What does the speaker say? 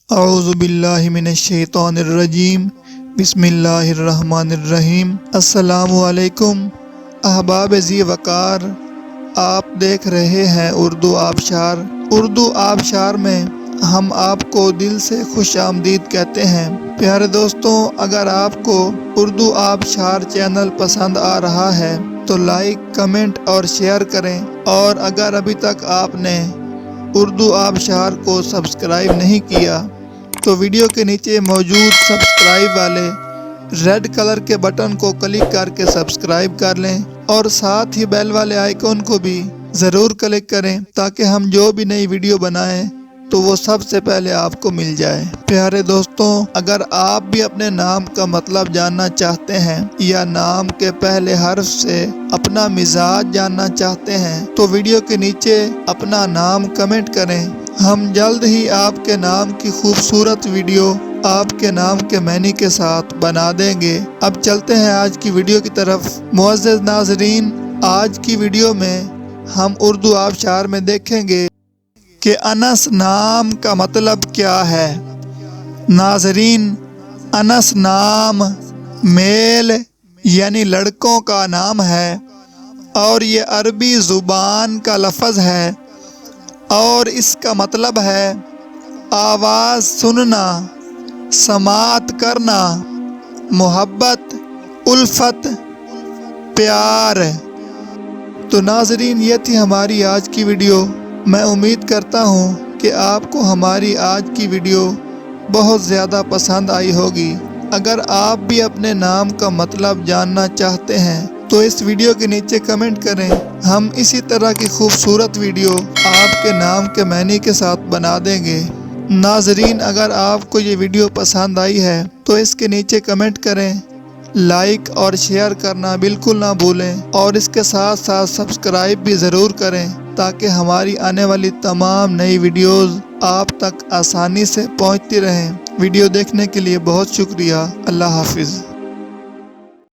اعوذ باللہ من الشیطان الرجیم، بسم اللہ الرحمن الرحیم۔ السلام علیکم احباب ذی وقار، آپ دیکھ رہے ہیں اردو آبشار۔ اردو آبشار میں ہم آپ کو دل سے خوش آمدید کہتے ہیں۔ پیارے دوستوں، اگر آپ کو اردو آبشار چینل پسند آ رہا ہے تو لائک، کمنٹ اور شیئر کریں، اور اگر ابھی تک آپ نے اردو آبشار کو سبسکرائب نہیں کیا تو ویڈیو کے نیچے موجود سبسکرائب والے ریڈ کلر کے بٹن کو کلک کر کے سبسکرائب کر لیں، اور ساتھ ہی بیل والے آئیکن کو بھی ضرور کلک کریں تاکہ ہم جو بھی نئی ویڈیو بنائیں تو وہ سب سے پہلے آپ کو مل جائے۔ پیارے دوستوں، اگر آپ بھی اپنے نام کا مطلب جاننا چاہتے ہیں یا نام کے پہلے حرف سے اپنا مزاج جاننا چاہتے ہیں تو ویڈیو کے نیچے اپنا نام کمنٹ کریں۔ ہم جلد ہی آپ کے نام کی خوبصورت ویڈیو آپ کے نام کے معنی کے ساتھ بنا دیں گے۔ اب چلتے ہیں آج کی ویڈیو کی طرف۔ معزز ناظرین، آج کی ویڈیو میں ہم اردو آبشار میں دیکھیں گے کہ انس نام کا مطلب کیا ہے۔ ناظرین، انس نام میل یعنی لڑکوں کا نام ہے، اور یہ عربی زبان کا لفظ ہے، اور اس کا مطلب ہے آواز سننا، سماعت کرنا، محبت، الفت، پیار۔ تو ناظرین، یہ تھی ہماری آج کی ویڈیو۔ میں امید کرتا ہوں کہ آپ کو ہماری آج کی ویڈیو بہت زیادہ پسند آئی ہوگی۔ اگر آپ بھی اپنے نام کا مطلب جاننا چاہتے ہیں تو اس ویڈیو کے نیچے کمنٹ کریں۔ ہم اسی طرح کی خوبصورت ویڈیو آپ کے نام کے معنی کے ساتھ بنا دیں گے۔ ناظرین، اگر آپ کو یہ ویڈیو پسند آئی ہے تو اس کے نیچے کمنٹ کریں، لائک اور شیئر کرنا بالکل نہ بھولیں، اور اس کے ساتھ ساتھ سبسکرائب بھی ضرور کریں تاکہ ہماری آنے والی تمام نئی ویڈیوز آپ تک آسانی سے پہنچتی رہیں۔ ویڈیو دیکھنے کے لیے بہت شکریہ۔ اللہ حافظ۔